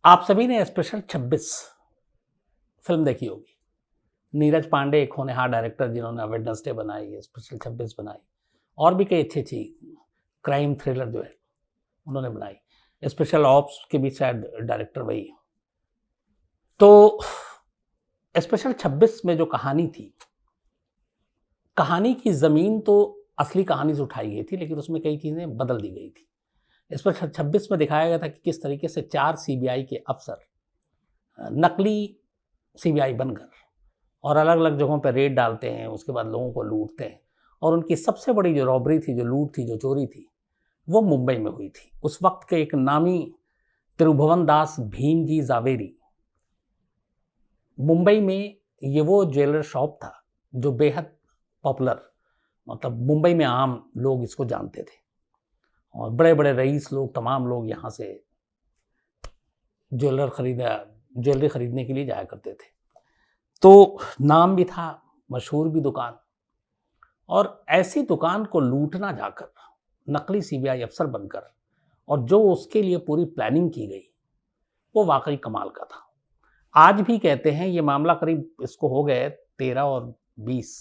आप सभी ने स्पेशल 26 फिल्म देखी होगी। नीरज पांडे एक होनहार डायरेक्टर जिन्होंने वेडनेसडे बनाई है, स्पेशल 26 बनाई, और भी कई अच्छी अच्छी क्राइम थ्रिलर जो है उन्होंने बनाई। स्पेशल ऑप्स के भी शायद डायरेक्टर वही है। तो स्पेशल 26 में जो कहानी थी, कहानी की ज़मीन तो असली कहानी से उठाई गई थी, लेकिन उसमें कई चीज़ें बदल दी गई थी। स्पेशल 26 में दिखाया गया था कि किस तरीके से 4 सीबीआई के अफसर नकली सीबीआई बनकर और अलग अलग जगहों पर रेड डालते हैं, उसके बाद लोगों को लूटते हैं। और उनकी सबसे बड़ी जो रॉबरी थी, जो लूट थी, जो चोरी थी, वो मुंबई में हुई थी। उस वक्त के एक नामी त्रिभुवन दास भीमजी जावेरी, मुंबई में ये वो ज्वेलर शॉप था जो बेहद पॉपुलर, मतलब मुंबई में आम लोग इसको जानते थे और बड़े बड़े रईस लोग, तमाम लोग यहाँ से ज्वेलरी खरीदने के लिए जाया करते थे। तो नाम भी था, मशहूर भी दुकान, और ऐसी दुकान को लूटना जाकर नकली सीबीआई अफसर बनकर, और जो उसके लिए पूरी प्लानिंग की गई, वो वाकई कमाल का था। आज भी कहते हैं ये मामला करीब इसको हो गए 13 और 20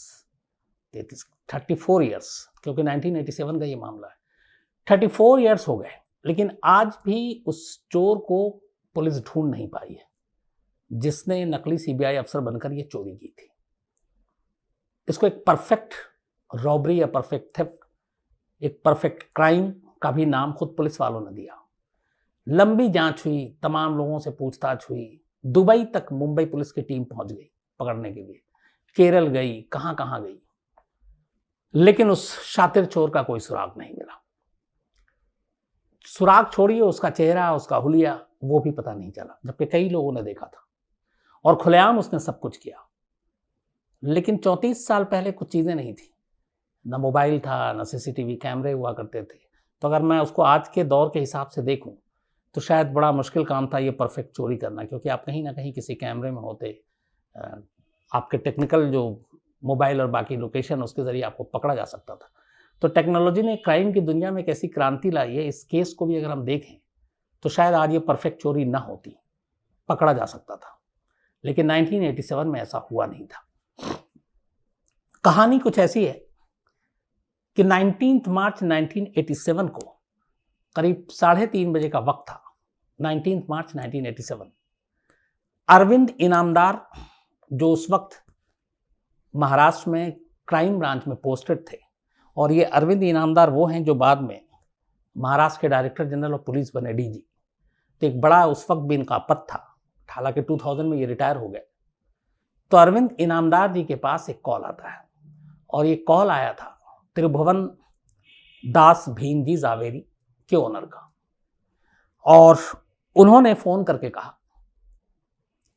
33 34 ईयर्स, क्योंकि 1987 का ये मामला है। 34 ईयर्स हो गए, लेकिन आज भी उस चोर को पुलिस ढूंढ नहीं पाई है जिसने नकली सीबीआई अफसर बनकर ये चोरी की थी। इसको एक परफेक्ट रॉबरी या परफेक्ट थेफ्ट, एक परफेक्ट क्राइम का भी नाम खुद पुलिस वालों ने दिया। लंबी जांच हुई, तमाम लोगों से पूछताछ हुई, दुबई तक मुंबई पुलिस की टीम पहुंच गई पकड़ने के लिए, केरल गई, कहां कहां गई, लेकिन उस शातिर चोर का कोई सुराग नहीं मिला। सुराग छोड़िए, उसका चेहरा, उसका हुलिया, वो भी पता नहीं चला, जबकि कई लोगों ने देखा था और खुलेआम उसने सब कुछ किया। लेकिन 34 साल पहले कुछ चीज़ें नहीं थी, ना मोबाइल था, ना सीसीटीवी कैमरे हुआ करते थे। तो अगर मैं उसको आज के दौर के हिसाब से देखूं तो शायद बड़ा मुश्किल काम था ये परफेक्ट चोरी करना, क्योंकि आप कहीं ना कहीं किसी कैमरे में होते, आपके टेक्निकल जो मोबाइल और बाकी लोकेशन, उसके ज़रिए आपको पकड़ा जा सकता था। तो टेक्नोलॉजी ने क्राइम की दुनिया में एक ऐसी क्रांति लाई है। इस केस को भी अगर हम देखें तो शायद आज ये परफेक्ट चोरी ना होती, पकड़ा जा सकता था, लेकिन 1987 में ऐसा हुआ नहीं था। कहानी कुछ ऐसी है कि 19 मार्च 1987 को करीब 3:30 बजे का वक्त था। 19 मार्च 1987 अरविंद इनामदार, जो उस वक्त महाराष्ट्र में क्राइम ब्रांच में पोस्टेड थे, और ये अरविंद इनामदार वो हैं जो बाद में महाराष्ट्र के डायरेक्टर जनरल ऑफ पुलिस बने, डीजी। तो एक बड़ा उस वक्त भी इनका पद था, हालांकि 2000 में ये रिटायर हो गए। तो अरविंद इनामदार जी के पास एक कॉल आता है, और ये कॉल आया था त्रिभुवन दास भीमजी जावेरी के ओनर का, और उन्होंने फ़ोन करके कहा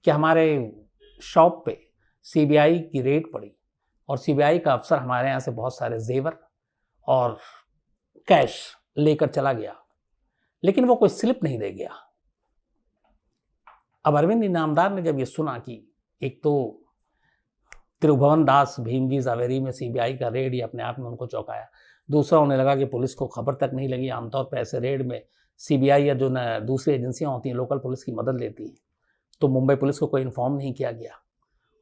कि हमारे शॉप पे सीबीआई की रेड पड़ी और सीबीआई का अफसर हमारे यहाँ से बहुत सारे जेवर और कैश लेकर चला गया, लेकिन वो कोई स्लिप नहीं दे गया। अब अरविंद इनामदार ने जब ये सुना कि एक तो त्रिभुवन दास भीमजी जावेरी में सीबीआई का रेड, ये अपने आप में उनको चौंकाया। दूसरा, उन्हें लगा कि पुलिस को खबर तक नहीं लगी। आमतौर पर ऐसे रेड में सीबीआई या जो दूसरी एजेंसियां होती हैं, लोकल पुलिस की मदद लेती हैं, तो मुंबई पुलिस को कोई इन्फॉर्म नहीं किया गया,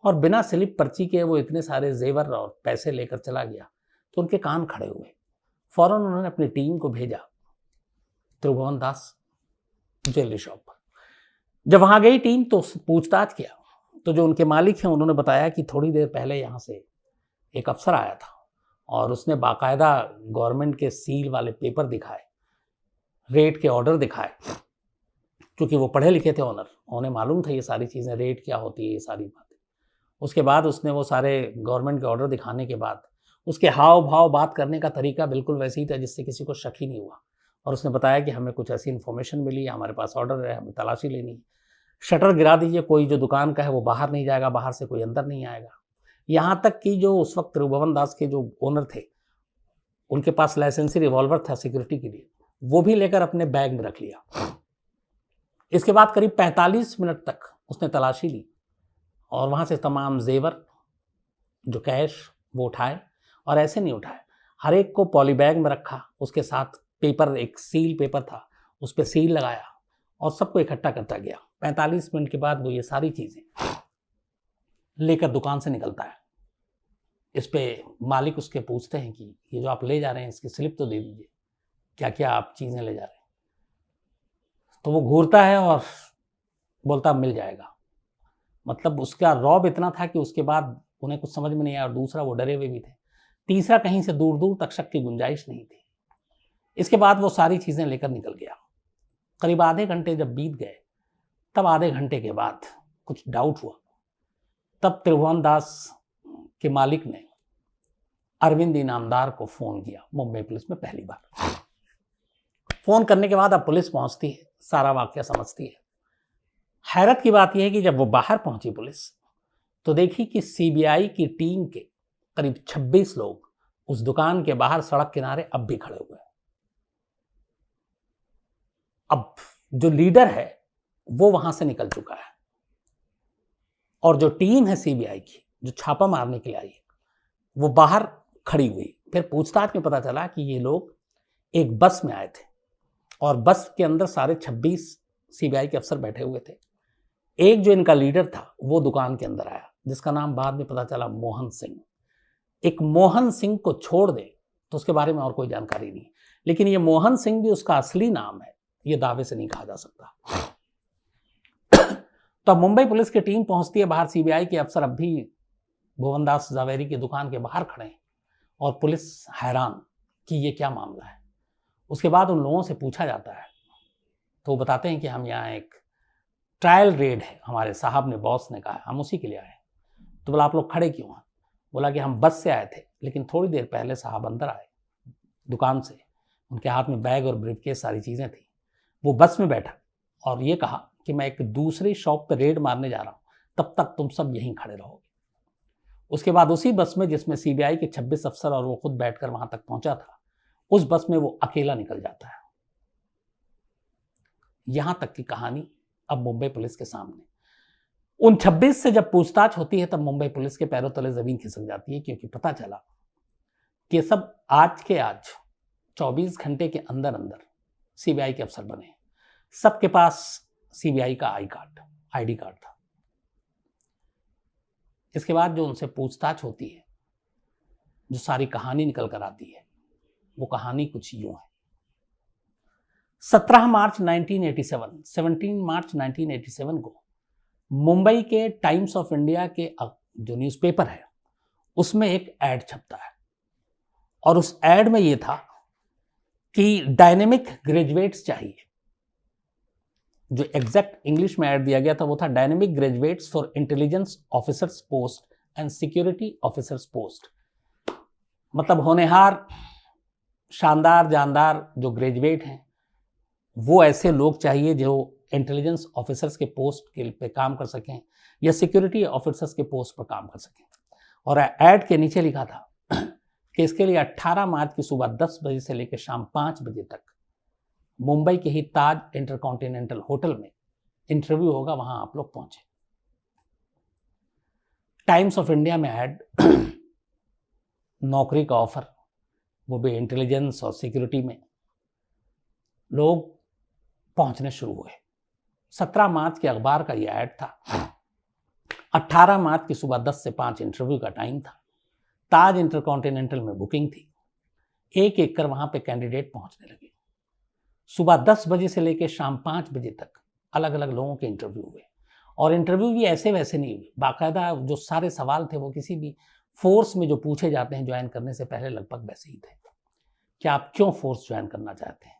और बिना स्लिप पर्ची के वो इतने सारे जेवर और पैसे लेकर चला गया। तो उनके कान खड़े हुए। फौरन उन्होंने अपनी टीम को भेजा त्रिभुवन दास ज्वेलरी शॉप पर। जब वहाँ गई टीम तो पूछताछ किया, तो जो उनके मालिक हैं उन्होंने बताया कि थोड़ी देर पहले यहाँ से एक अफसर आया था और उसने बाकायदा गवर्नमेंट के सील वाले पेपर दिखाए, रेड के ऑर्डर दिखाए, क्योंकि वो पढ़े लिखे थे ओनर, उन्हें मालूम था ये सारी चीज़ें, रेड क्या होती है, ये सारी बातें। उसके बाद उसने वो सारे गवर्नमेंट के ऑर्डर दिखाने के बाद उसके हाव भाव, बात करने का तरीका बिल्कुल वैसे ही था जिससे किसी को शक ही नहीं हुआ, और उसने बताया कि हमें कुछ ऐसी इन्फॉर्मेशन मिली है, हमारे पास ऑर्डर है, हमें तलाशी लेनी है, शटर गिरा दीजिए, कोई जो दुकान का है वो बाहर नहीं जाएगा, बाहर से कोई अंदर नहीं आएगा। यहाँ तक कि जो उस वक्त त्रिभुवन दास के जो ओनर थे, उनके पास लाइसेंसी रिवॉल्वर था सिक्योरिटी के लिए, वो भी लेकर अपने बैग में रख लिया। इसके बाद करीब 45 मिनट तक उसने तलाशी ली और वहाँ से तमाम जेवर, जो कैश, वो उठाए, और ऐसे नहीं उठाए, हर एक को पॉली बैग में रखा, उसके साथ पेपर, एक सील पेपर था, उस पर सील लगाया, और सबको इकट्ठा करता गया। 45 मिनट के बाद वो ये सारी चीज़ें लेकर दुकान से निकलता है। इस पे मालिक उसके पूछते हैं कि ये जो आप ले जा रहे हैं इसकी स्लिप तो दे दीजिए, क्या क्या आप चीज़ें ले जा रहे हैं। तो वो घूरता है और बोलता मिल जाएगा। मतलब उसका रौब इतना था कि उसके बाद उन्हें कुछ समझ में नहीं आया, और दूसरा वो डरे हुए भी थे, तीसरा कहीं से दूर दूर तक शक की गुंजाइश नहीं थी। इसके बाद वो सारी चीज़ें लेकर निकल गया। करीब आधे घंटे जब बीत गए, तब आधे घंटे के बाद कुछ डाउट हुआ। तब त्रिभुवन दास के मालिक ने अरविंद इनामदार को फ़ोन किया, मुंबई पुलिस में पहली बार। फ़ोन करने के बाद अब पुलिस पहुंचती है, सारा वाकया समझती है। हैरत की बात यह है कि जब वो बाहर पहुंची पुलिस, तो देखी कि सीबीआई की टीम के करीब 26 लोग उस दुकान के बाहर सड़क किनारे अब भी खड़े हुए हैं। अब जो लीडर है वो वहां से निकल चुका है, और जो टीम है सीबीआई की जो छापा मारने के लिए आई है वो बाहर खड़ी हुई। फिर पूछताछ में पता चला कि ये लोग एक बस में आए थे, और बस के अंदर सारे 26 सीबीआई के अफसर बैठे हुए थे। एक जो इनका लीडर था वो दुकान के अंदर आया, जिसका नाम बाद में पता चला मोहन सिंह। एक मोहन सिंह को छोड़ दे तो उसके बारे में और कोई जानकारी नहीं, लेकिन ये मोहन सिंह भी उसका असली नाम है, ये दावे से नहीं कहा जा सकता। तो अब मुंबई पुलिस की टीम पहुंचती है बाहर, सीबीआई के अफसर अब भी भुवन दास जावेरी की दुकान के बाहर खड़े हैं, और पुलिस हैरान कि ये क्या मामला है। उसके बाद उन लोगों से पूछा जाता है, तो वो बताते हैं कि हम यहाँ एक ट्रायल रेड है, हमारे साहब ने, बॉस ने कहा, हम उसी के लिए आए। तो बोला आप लोग खड़े क्यों हैं? बोला कि हम बस से आए थे, लेकिन थोड़ी देर पहले साहब अंदर आए दुकान से, उनके हाथ में बैग और ब्रीफकेस सारी चीज़ें थी। वो बस में बैठा और ये कहा कि मैं एक दूसरी शॉप पर रेड मारने जा रहा हूँ, तब तक तुम सब यहीं खड़े रहोगे। उसके बाद उसी बस में जिसमें सीबीआई के 26 अफसर और वो खुद बैठकर वहां तक पहुंचा था, उस बस में वो अकेला निकल जाता है। यहां तक की कहानी अब मुंबई पुलिस के सामने। उन 26 से जब पूछताछ होती है तब मुंबई पुलिस के पैरों तले जमीन खिसक जाती है, क्योंकि पता चला कि सब आज के आज 24 घंटे के अंदर अंदर सीबीआई के अफसर बने। सबके पास सीबीआई का आईडी कार्ड था। इसके बाद जो उनसे पूछताछ होती है, जो सारी कहानी निकल कर आती है, वो कहानी कुछ यूं है। 17 मार्च 1987 को मुंबई के टाइम्स ऑफ इंडिया के जो न्यूज़पेपर है उसमें एक ऐड छपता है, और उस ऐड में ये था कि डायनेमिक ग्रेजुएट्स चाहिए। जो एग्जैक्ट इंग्लिश में ऐड दिया गया था वो था dynamic graduates for intelligence officers post and security officers post. मतलब होनहार, शानदार, जानदार जो ग्रेजुएट हैं वो ऐसे लोग चाहिए जो इंटेलिजेंस ऑफिसर्स के पोस्ट के पे काम कर सकें या सिक्योरिटी ऑफिसर्स के पोस्ट पर काम कर सकें। और ऐड के नीचे लिखा था कि इसके लिए 18 मार्च की सुबह 10 बजे से लेकर शाम 5 बजे तक मुंबई के ही ताज इंटरकॉन्टिनेंटल होटल में इंटरव्यू होगा, वहां आप लोग पहुंचे। टाइम्स ऑफ इंडिया में ऐड, नौकरी का ऑफर, वो भी इंटेलिजेंस और सिक्योरिटी में। लोग पहुंचने शुरू हुए। 17 मार्च के अखबार का यह ऐड था। 18 मार्च की सुबह 10 से 5 इंटरव्यू का टाइम था। ताज इंटरकॉन्टिनेंटल में बुकिंग थी। एक एक कर वहां पे कैंडिडेट पहुंचने लगे। सुबह 10 बजे से लेकर शाम 5 बजे तक अलग अलग लोगों के इंटरव्यू हुए, और इंटरव्यू भी ऐसे वैसे नहीं हुए। बाकायदा जो सारे सवाल थे वो किसी भी फोर्स में जो पूछे जाते हैं ज्वाइन करने से पहले, लगभग वैसे ही थे कि आप क्यों फोर्स ज्वाइन करना चाहते हैं,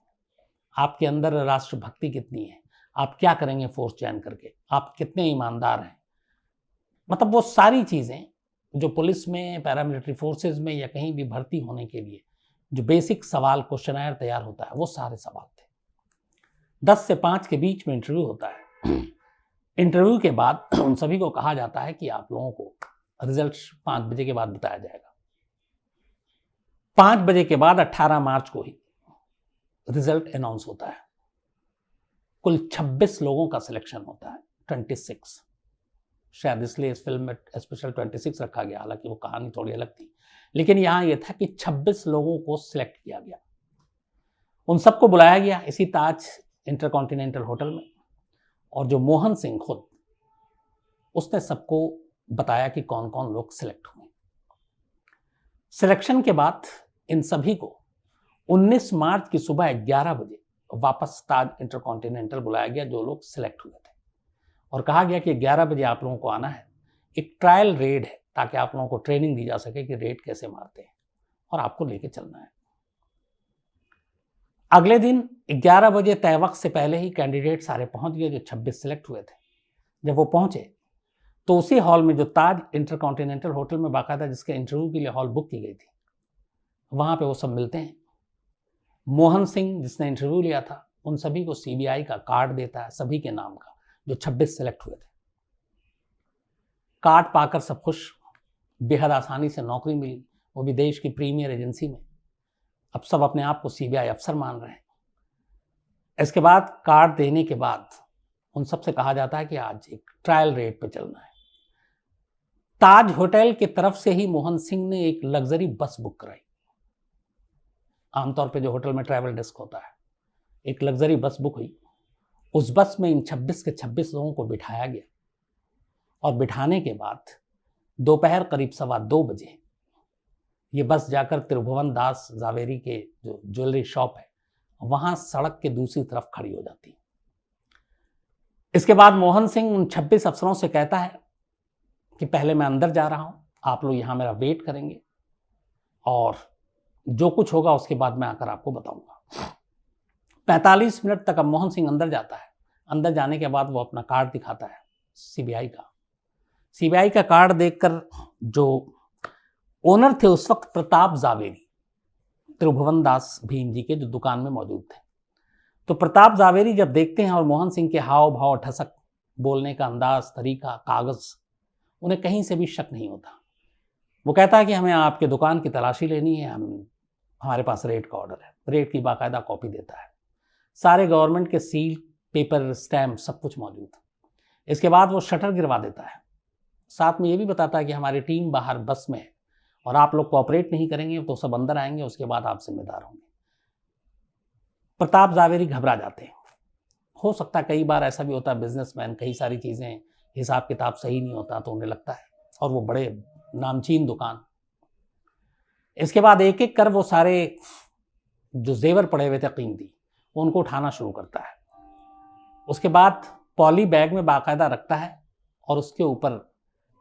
आपके अंदर राष्ट्रभक्ति कितनी है, आप क्या करेंगे फोर्स ज्वाइन करके, आप कितने ईमानदार हैं। मतलब वो सारी चीज़ें जो पुलिस में, पैरामिलिट्री फोर्सेज में या कहीं भी भर्ती होने के लिए जो बेसिक सवाल, क्वेश्चनर तैयार होता है, वो सारे सवाल थे। 10 से 5 के बीच में इंटरव्यू होता है। इंटरव्यू के बाद उन सभी को कहा जाता है कि आप लोगों को रिजल्ट 5 बजे के बाद बताया जाएगा। 5 बजे के बाद 18 मार्च को ही रिजल्ट अनाउंस होता है। कुल 26 लोगों का सिलेक्शन होता है, 26। शायद इसलिए इस फिल्म में स्पेशल 26 रखा गया, हालांकि वो कहानी थोड़ी अलग थी, लेकिन यहां यह था कि 26 लोगों को सिलेक्ट किया गया। उन सबको बुलाया गया इसी ताज इंटरकॉन्टिनेंटल होटल में, और जो मोहन सिंह खुद, उसने सबको बताया कि कौन कौन लोग सिलेक्ट हुए। सिलेक्शन के बाद इन सभी को 19 मार्च की सुबह 11 बजे वापस ताज इंटरकॉन्टिनेंटल बुलाया गया, जो लोग सिलेक्ट हुए थे, और कहा गया कि 11 बजे आप लोगों को आना है, एक ट्रायल रेड है, ताकि आप लोगों को ट्रेनिंग दी जा सके कि रेड कैसे मारते हैं, और आपको लेके चलना है। अगले दिन 11 बजे तय वक्त से पहले ही कैंडिडेट सारे पहुंच गए, जो 26 सिलेक्ट हुए थे। जब वो पहुंचे तो उसी हॉल में, जो ताज इंटरकॉन्टिनेंटल होटल में बाकायदा जिसके इंटरव्यू के लिए हॉल बुक की गई थी, वहां पे वो सब मिलते हैं। मोहन सिंह जिसने इंटरव्यू लिया था, उन सभी को सीबीआई का कार्ड देता है, सभी के नाम का, जो 26 सिलेक्ट हुए थे। कार्ड पाकर सब खुश, बेहद आसानी से नौकरी मिली, वो भी देश की प्रीमियर एजेंसी में। अब सब अपने आप को सीबीआई अफसर मान रहे हैं। इसके बाद कार्ड देने के बाद उन सबसे कहा जाता है कि आज एक ट्रायल रेट पे चलना है। ताज होटल की तरफ से ही मोहन सिंह ने एक लग्जरी बस बुक कराई। आमतौर पे जो होटल में ट्रैवल डेस्क होता है, एक लग्जरी बस बुक हुई। उस बस में इन 26 के 26 लोगों को बिठाया गया, और बिठाने के बाद दोपहर करीब 2:15 बजे ये बस जाकर त्रिभुवन दास जावेरी के जो ज्वेलरी शॉप है, वहां सड़क के दूसरी तरफ खड़ी हो जाती है। इसके बाद मोहन सिंह उन 26 अफसरों से कहता है कि पहले मैं अंदर जा रहा हूं, आप लोग यहां मेरा वेट करेंगे, और जो कुछ होगा उसके बाद मैं आकर आपको बताऊंगा। 45 मिनट तक अब मोहन सिंह अंदर जाता है। अंदर जाने के बाद वो अपना कार्ड दिखाता है सीबीआई का। सीबीआई का कार्ड देखकर जो ओनर थे उस वक्त प्रताप जावेरी, त्रिभुवन दास भीम जी के, जो दुकान में मौजूद थे, तो प्रताप जावेरी जब देखते हैं और मोहन सिंह के हाव भाव, ठसक, बोलने का अंदाज, तरीका, कागज, उन्हें कहीं से भी शक नहीं होता। वो कहता है कि हमें आपके दुकान की तलाशी लेनी है, हमारे पास रेट का ऑर्डर है। रेट की बाकायदा कॉपी देता है, सारे गवर्नमेंट के सील, पेपर, स्टैम्प, सब कुछ मौजूद। इसके बाद वो शटर गिरवा देता है, साथ में ये भी बताता है कि हमारी टीम बाहर बस में है, और आप लोग कोऑपरेट नहीं करेंगे तो सब अंदर आएंगे, उसके बाद आप जिम्मेदार होंगे। प्रताप जावेरी घबरा जाते हैं। हो सकता है कई बार ऐसा भी होता है, बिजनेसमैन, कई सारी चीज़ें, हिसाब किताब सही नहीं होता तो उन्हें लगता है, और वो बड़े नामचीन दुकान। इसके बाद एक एक कर वो सारे जो जेवर पड़े हुए थे कीमती, वो उनको उठाना शुरू करता है। उसके बाद पॉली बैग में बाकायदा रखता है, और उसके ऊपर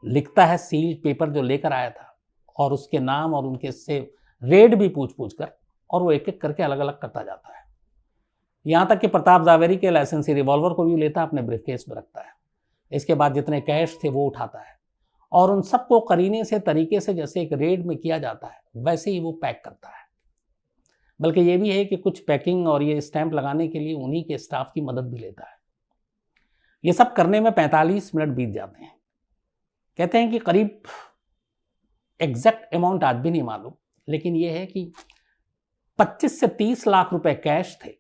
लिखता है सील पेपर जो लेकर आया था, और उसके नाम और उनके से रेट भी पूछ पूछ कर, और वो एक एक करके अलग अलग करता जाता है। यहाँ तक कि प्रताप जावेरी के लाइसेंसी रिवॉल्वर को भी लेता है, अपने ब्रीफकेस में रखता है। इसके बाद जितने कैश थे वो उठाता है, और उन सबको करीने से, तरीके से, जैसे एक रेड में किया जाता है वैसे ही वो पैक करता है। बल्कि ये भी है कि कुछ पैकिंग और ये स्टैंप लगाने के लिए उन्हीं के स्टाफ की मदद भी लेता है। ये सब करने में 45 मिनट बीत जाते हैं। कहते हैं कि करीब एग्जैक्ट अमाउंट आज भी नहीं मालूम, लेकिन ये है कि 25 से 30 लाख रुपए कैश थे,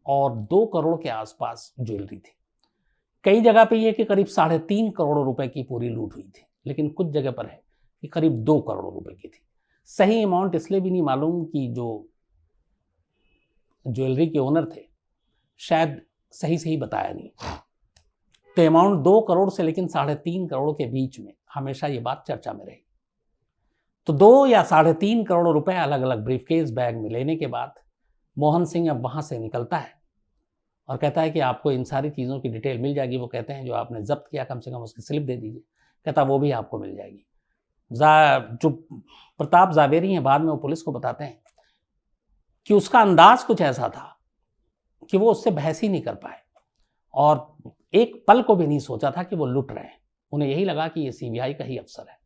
और 2 करोड़ के आसपास ज्वेलरी थी। कई जगह पे ये कि करीब 3.5 करोड़ रुपए की पूरी लूट हुई थी, लेकिन कुछ जगह पर है कि करीब 2 करोड़ रुपए की थी। सही अमाउंट इसलिए भी नहीं मालूम कि जो ज्वेलरी के ओनर थे शायद सही बताया नहीं। तो अमाउंट 2 करोड़ से लेकिन 3.5 करोड़ के बीच में हमेशा ये बात चर्चा में रही। तो 2 या 3.5 करोड़ रुपए अलग अलग ब्रीफकेस बैग में लेने के बाद मोहन सिंह अब वहां से निकलता है, और कहता है कि आपको इन सारी चीज़ों की डिटेल मिल जाएगी। वो कहते हैं जो आपने जब्त किया कम से कम उसकी स्लिप दे दीजिए। कहता वो भी आपको मिल जाएगी। जो प्रताप जावेरी हैं, बाद में वो पुलिस को बताते हैं कि उसका अंदाज कुछ ऐसा था कि वो उससे बहस ही नहीं कर पाए, और एक पल को भी नहीं सोचा था कि वो लुट रहे हैं। उन्हें यही लगा कि ये सीबीआई का ही अफसर है,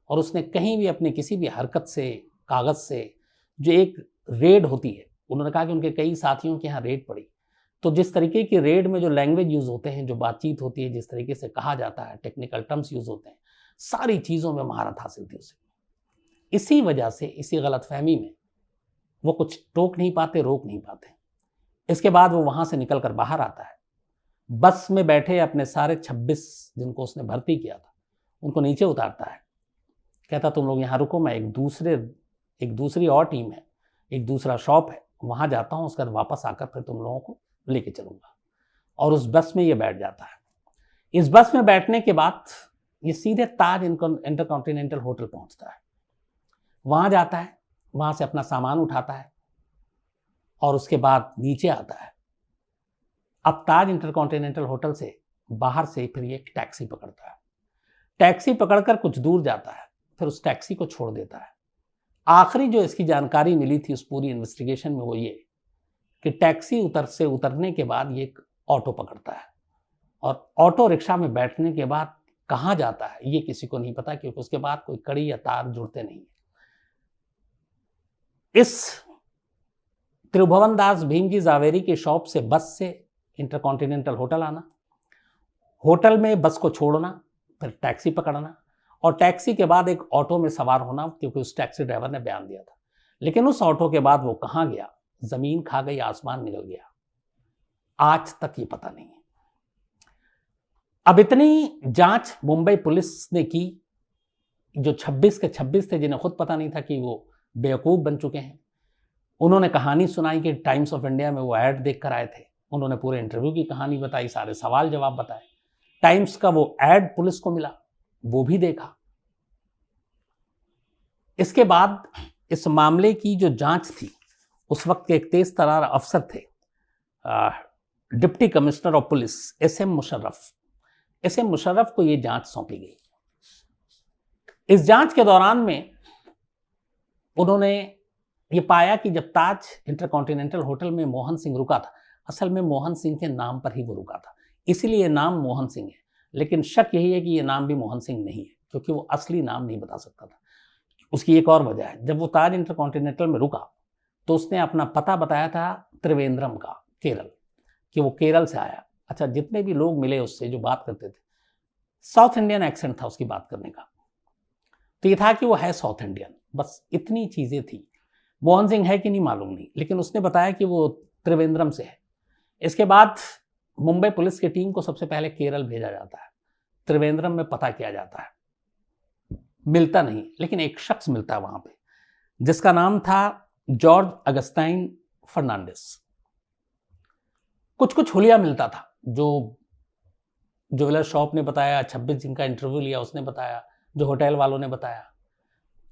और उसने कहीं भी अपनी किसी भी हरकत से, कागज से, जो एक रेड होती है, उन्होंने कहा कि उनके कई साथियों के यहाँ रेड पड़ी, तो जिस तरीके की रेड में जो लैंग्वेज यूज होते हैं, जो बातचीत होती है, जिस तरीके से कहा जाता है, टेक्निकल टर्म्स यूज होते हैं, सारी चीज़ों में महारत हासिल थी उसे। इसी वजह से, इसी गलतफहमी में वो कुछ रोक नहीं पाते। इसके बाद वो वहां से निकल कर बाहर आता है। बस में बैठे अपने सारे 26 जिनको उसने भर्ती किया था उनको नीचे उतारता है। कहता तुम लोग यहाँ रुको, मैं एक दूसरी और टीम है, एक दूसरा शॉप है, वहां जाता हूँ, उसके बाद वापस आकर फिर तुम लोगों को लेके चलूँगा। और उस बस में ये बैठ जाता है। इस बस में बैठने के बाद ये सीधे ताज इंटरकॉन्टिनेंटल होटल पहुंचता है। वहाँ जाता है, वहाँ से अपना सामान उठाता है और उसके बाद नीचे आता है। अब ताज इंटरकॉन्टिनेंटल होटल से बाहर से फिर ये एक टैक्सी पकड़ता है। टैक्सी पकड़कर कुछ दूर जाता है, फिर उस टैक्सी को छोड़ देता है। आखिरी जो इसकी जानकारी मिली थी उस पूरी इन्वेस्टिगेशन में वो ये कि टैक्सी उतरने के बाद ये एक ऑटो पकड़ता है और ऑटो रिक्शा में बैठने के बाद कहाँ जाता है ये किसी को नहीं पता, क्योंकि उसके बाद कोई कड़ी या तार जुड़ते नहीं। इस त्रिभुवन दास भीमजी जावेरी की शॉप से बस से इंटरकॉन्टिनेंटल होटल आना, होटल में बस को छोड़ना, फिर टैक्सी पकड़ना और टैक्सी के बाद एक ऑटो में सवार होना, क्योंकि उस टैक्सी ड्राइवर ने बयान दिया था। लेकिन उस ऑटो के बाद वो कहाँ गया, जमीन खा गई, आसमान निकल गया, आज तक ये पता नहीं है। अब इतनी जांच मुंबई पुलिस ने की, जो 26 के 26 थे जिन्हें खुद पता नहीं था कि वो बेवकूफ़ बन चुके हैं। उन्होंने कहानी सुनाई कि टाइम्स ऑफ इंडिया में वो ऐड देख कर आए थे। उन्होंने पूरे इंटरव्यू की कहानी बताई, सारे सवाल जवाब बताए। टाइम्स का वो ऐड पुलिस को मिला, वो भी देखा। इसके बाद इस मामले की जो जांच थी, उस वक्त के एक तेज तर्रार अफसर थे, deputy commissioner of police SM Musharraf को ये जांच सौंपी गई। इस जांच के दौरान में उन्होंने ये पाया कि जब ताज इंटरकॉन्टिनेंटल होटल में मोहन सिंह रुका था, असल में मोहन सिंह के नाम पर ही वो रुका था, इसीलिए ये नाम मोहन सिंह है। लेकिन शक यही है कि ये नाम भी मोहन सिंह नहीं है, क्योंकि वो असली नाम नहीं बता सकता था। उसकी एक और वजह है, जब वो ताज इंटरकॉन्टिनेंटल में रुका तो उसने अपना पता बताया था त्रिवेंद्रम का, केरल, कि वो केरल से आया। अच्छा, जितने भी लोग मिले उससे जो बात करते थे, साउथ इंडियन एक्सेंट था उसकी बात करने का, तो ये था कि वो है साउथ इंडियन, बस इतनी चीज़ें थी। मोहन सिंह है कि नहीं मालूम नहीं, लेकिन उसने बताया कि वो त्रिवेंद्रम से है। इसके बाद मुंबई पुलिस की टीम को सबसे पहले केरल भेजा जाता है, त्रिवेंद्रम में पता किया जाता है, मिलता नहीं, लेकिन एक शख्स मिलता है वहां पे जिसका नाम था जॉर्ज अगस्टाइन फर्नांडिस। कुछ हुलिया मिलता था, जो ज्वेलर शॉप ने बताया, 26 जिनका इंटरव्यू लिया उसने बताया, जो होटल वालों ने बताया।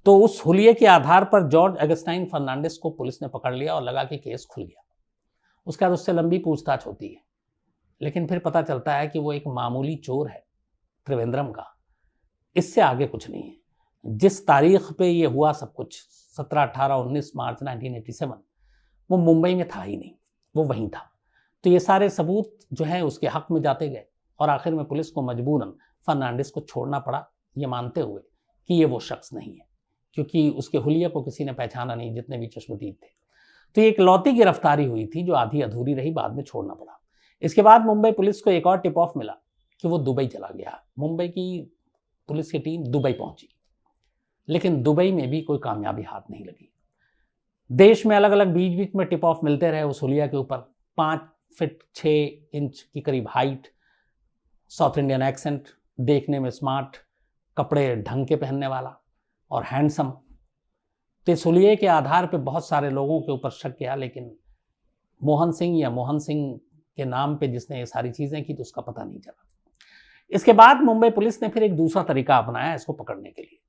तो उस हुलिये के आधार पर जॉर्ज अगस्टाइन फर्नांडिस को पुलिस ने पकड़ लिया और लगा कि केस खुल गया। उसके बाद उससे लंबी पूछताछ होती है, लेकिन फिर पता चलता है कि वो एक मामूली चोर है त्रिवेंद्रम का, इससे आगे कुछ नहीं है। जिस तारीख पे ये हुआ सब कुछ, 17, 18, 19 मार्च 1987, वो मुंबई में था ही नहीं, वो वहीं था। तो ये सारे सबूत जो है उसके हक में जाते गए और आखिर में पुलिस को मजबूरन फर्नांडिस को छोड़ना पड़ा, ये मानते हुए कि ये वो शख्स नहीं है, क्योंकि उसके हुलिया को किसी ने पहचाना नहीं, जितने भी चश्मदीद थे। तो ये एक लौती गिरफ्तारी हुई थी जो आधी अधूरी रही, बाद में छोड़ना पड़ा। इसके बाद मुंबई पुलिस को एक और टिप ऑफ मिला कि वो दुबई चला गया। मुंबई की पुलिस की टीम दुबई पहुंची, लेकिन दुबई में भी कोई कामयाबी हाथ नहीं लगी। देश में अलग अलग बीच बीच में टिप ऑफ मिलते रहे उस हुलिया के ऊपर। 5 फीट 6 इंच की करीब हाइट, साउथ इंडियन एक्सेंट, देखने में स्मार्ट, कपड़े ढंग के पहनने वाला और हैंडसम। तो इस हुलिये के आधार पे बहुत सारे लोगों के ऊपर शक किया, लेकिन मोहन सिंह के नाम पे जिसने ये सारी चीज़ें की तो उसका पता नहीं चला। इसके बाद मुंबई पुलिस ने फिर एक दूसरा तरीका अपनाया इसको पकड़ने के लिए।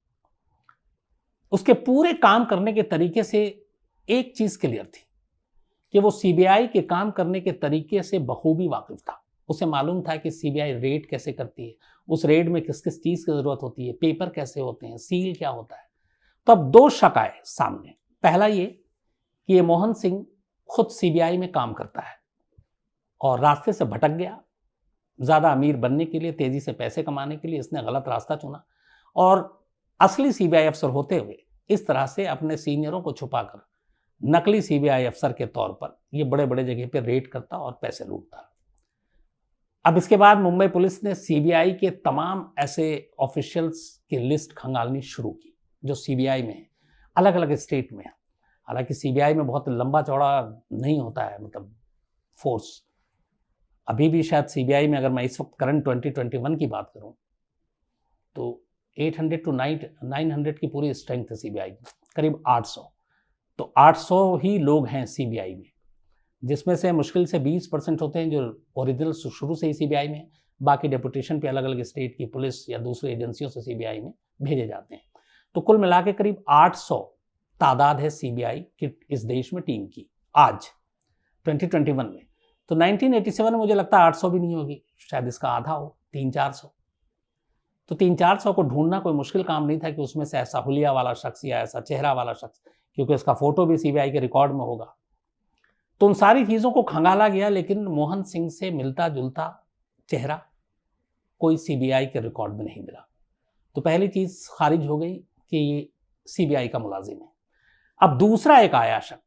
उसके पूरे काम करने के तरीके से एक चीज़ क्लियर थी कि वो सीबीआई के काम करने के तरीके से बखूबी वाकिफ था। उसे मालूम था कि सीबीआई रेड कैसे करती है, उस रेड में किस किस चीज़ की ज़रूरत होती है, पेपर कैसे होते हैं, सील क्या होता है। तो अब 2 शक आए सामने। पहला ये कि ये मोहन सिंह खुद सीबीआई में काम करता है और रास्ते से भटक गया, ज़्यादा अमीर बनने के लिए, तेज़ी से पैसे कमाने के लिए इसने गलत रास्ता चुना और असली सीबीआई अफसर होते हुए इस तरह से अपने सीनियरों को छुपाकर नकली सीबीआई अफसर के तौर पर ये बड़े बड़े जगह पर रेड करता और पैसे लूटता। अब इसके बाद मुंबई पुलिस ने सीबीआई के तमाम ऐसे ऑफिशियल्स की लिस्ट खंगालनी शुरू की जो सीबीआई में है, अलग अलग स्टेट में है। हालांकि सीबीआई में बहुत लंबा चौड़ा नहीं होता है, मतलब फोर्स। अभी भी शायद सीबीआई में, अगर मैं इस वक्त करंट 2021 की बात करूं, तो 800 to 900 की पूरी स्ट्रेंथ है सीबीआई में, करीब 800। तो 800 ही लोग हैं सीबीआई में, जिसमें से मुश्किल से 20% होते हैं जो ओरिजिनल शुरू से ही सीबीआई में, बाकी डेपुटेशन पे अलग अलग स्टेट की पुलिस या दूसरी एजेंसियों से सीबीआई में भेजे जाते हैं। तो कुल मिला के करीब 800 तादाद है सीबीआई की इस देश में टीम की आज 2021 में। तो 1987 में मुझे लगता है 800 भी नहीं होगी, शायद इसका आधा हो, 300-400। तो 300-400 को ढूंढना कोई मुश्किल काम नहीं था कि उसमें से ऐसा हुलिया वाला शख्स या ऐसा चेहरा वाला शख्स, क्योंकि उसका फोटो भी सीबीआई के रिकॉर्ड में होगा। तो उन सारी चीज़ों को खंगाला गया, लेकिन मोहन सिंह से मिलता जुलता चेहरा कोई सीबीआई के रिकॉर्ड में नहीं मिला। तो पहली चीज़ खारिज हो गई कि ये सीबीआई का मुलाजिम है। अब दूसरा एक आया शक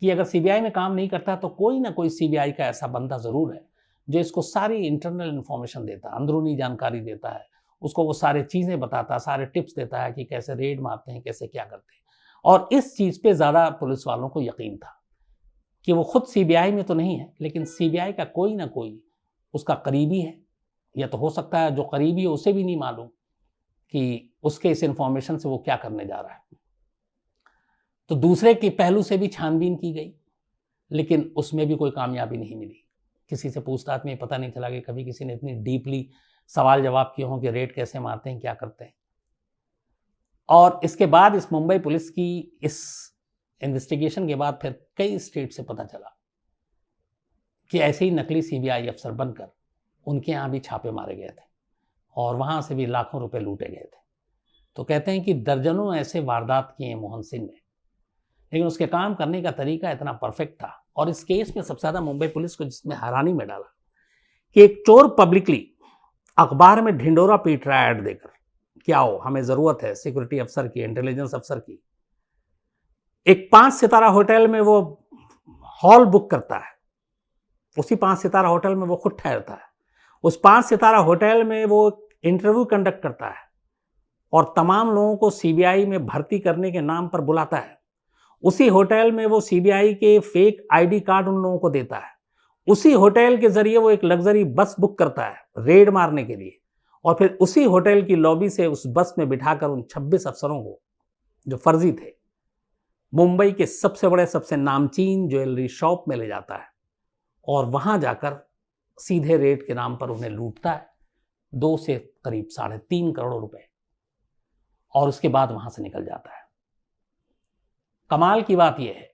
कि अगर सीबीआई में काम नहीं करता तो कोई ना कोई सीबीआई का ऐसा बंदा ज़रूर है जो इसको सारी इंटरनल इन्फॉर्मेशन देता है, अंदरूनी जानकारी देता है, उसको वो सारे चीज़ें बताता है, सारे टिप्स देता है कि कैसे रेड मारते हैं, कैसे क्या करते हैं। और इस चीज़ पे ज़्यादा पुलिस वालों को यकीन था कि वो खुद सीबीआई में तो नहीं है, लेकिन सीबीआई का कोई ना कोई उसका करीबी है, या तो हो सकता है जो करीबी है उसे भी नहीं मालूम कि उसके इस इंफॉर्मेशन से वो क्या करने जा रहा है। तो दूसरे के पहलू से भी छानबीन की गई, लेकिन उसमें भी कोई कामयाबी नहीं मिली। किसी से पूछताछ में पता नहीं चला कि कभी किसी ने इतनी डीपली सवाल जवाब किए हों कि रेड कैसे मारते हैं, क्या करते हैं। और इसके बाद इस मुंबई पुलिस की इस इन्वेस्टिगेशन के बाद फिर कई स्टेट से पता चला कि ऐसे ही नकली सीबीआई अफसर बनकर उनके यहाँ भी छापे मारे गए थे और वहाँ से भी लाखों रुपए लूटे गए थे। तो कहते हैं कि दर्जनों ऐसे वारदात किए मोहन सिंह ने, लेकिन उसके काम करने का तरीका इतना परफेक्ट था। और इस केस में सबसे ज़्यादा मुंबई पुलिस को जिसने हैरानी में डाला कि एक चोर पब्लिकली अखबार में ढिंडोरा पीट रहा है ऐड देकर, क्या हो हमें ज़रूरत है सिक्योरिटी अफसर की, इंटेलिजेंस अफसर की। एक 5 सितारा होटल में वो हॉल बुक करता है, उसी 5 सितारा होटल में वो खुद ठहरता है, उस 5 सितारा होटल में वो इंटरव्यू कंडक्ट करता है और तमाम लोगों को सीबीआई में भर्ती करने के नाम पर बुलाता है। उसी होटल में वो सीबीआई के फेक आईडी कार्ड उन लोगों को देता है। उसी होटल के जरिए वो एक लग्जरी बस बुक करता है रेड मारने के लिए, और फिर उसी होटल की लॉबी से उस बस में बिठाकर उन 26 अफसरों को जो फर्जी थे मुंबई के सबसे बड़े सबसे नामचीन ज्वेलरी शॉप में ले जाता है और वहां जाकर सीधे रेड के नाम पर उन्हें लूटता है 2 से करीब 3.5 करोड़ रुपए, और उसके बाद वहां से निकल जाता है। कमाल की बात यह है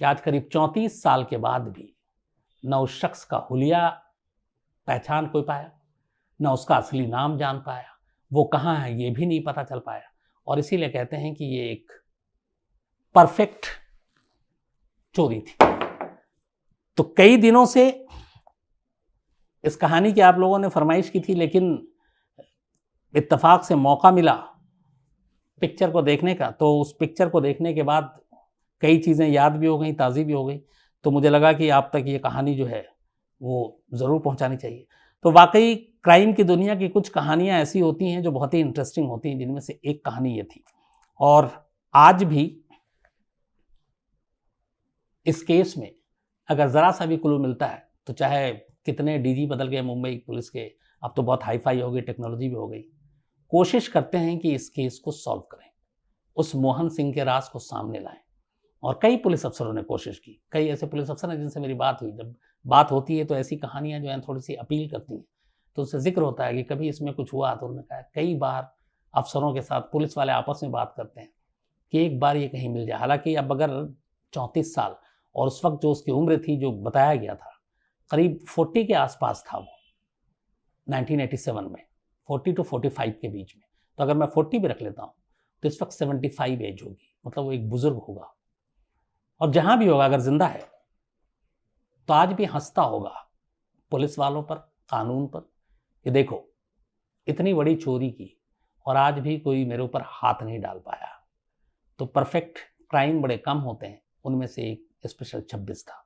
कि आज करीब 34 साल के बाद भी न उस शख्स का हुलिया पहचान कोई पाया, न उसका असली नाम जान पाया, वो कहाँ है ये भी नहीं पता चल पाया। और इसीलिए कहते हैं कि ये एक परफेक्ट चोरी थी। तो कई दिनों से इस कहानी की आप लोगों ने फरमाइश की थी, लेकिन इत्तेफाक से मौका मिला पिक्चर को देखने का, तो उस पिक्चर को देखने के बाद कई चीज़ें याद भी हो गई, ताज़ी भी हो गई। तो मुझे लगा कि आप तक ये कहानी जो है वो ज़रूर पहुंचानी चाहिए। तो वाकई क्राइम की दुनिया की कुछ कहानियां ऐसी होती हैं जो बहुत ही इंटरेस्टिंग होती हैं, जिनमें से एक कहानी ये थी। और आज भी इस केस में अगर ज़रा सा भी क्लू मिलता है तो चाहे कितने डीजी बदल गए मुंबई पुलिस के, अब तो बहुत हाई फाई हो गई, टेक्नोलॉजी भी हो गई, कोशिश करते हैं कि इस केस को सॉल्व करें, उस मोहन सिंह के राज को सामने लाएं। और कई पुलिस अफसरों ने कोशिश की, कई ऐसे पुलिस अफसर हैं जिनसे मेरी बात हुई। जब बात होती है तो ऐसी कहानियां जो हैं थोड़ी सी अपील करती हैं, तो उससे जिक्र होता है कि कभी इसमें कुछ हुआ। तो उन्होंने कहा कई बार अफसरों के साथ पुलिस वाले आपस में बात करते हैं कि एक बार ये कहीं मिल जाए। हालांकि अब अगर 34 साल और उस वक्त जो उसकी उम्र थी जो बताया गया था करीब 40 के आसपास था वो 1987 में, 40 to 45 के बीच में। तो अगर मैं 40 भी रख लेता हूँ तो इस वक्त 75 एज होगी, मतलब वो एक बुजुर्ग होगा। और जहां भी होगा अगर जिंदा है तो आज भी हंसता होगा पुलिस वालों पर, कानून पर, कि देखो इतनी बड़ी चोरी की और आज भी कोई मेरे ऊपर हाथ नहीं डाल पाया। तो परफेक्ट क्राइम बड़े कम होते हैं, उनमें से एक स्पेशल 26 था।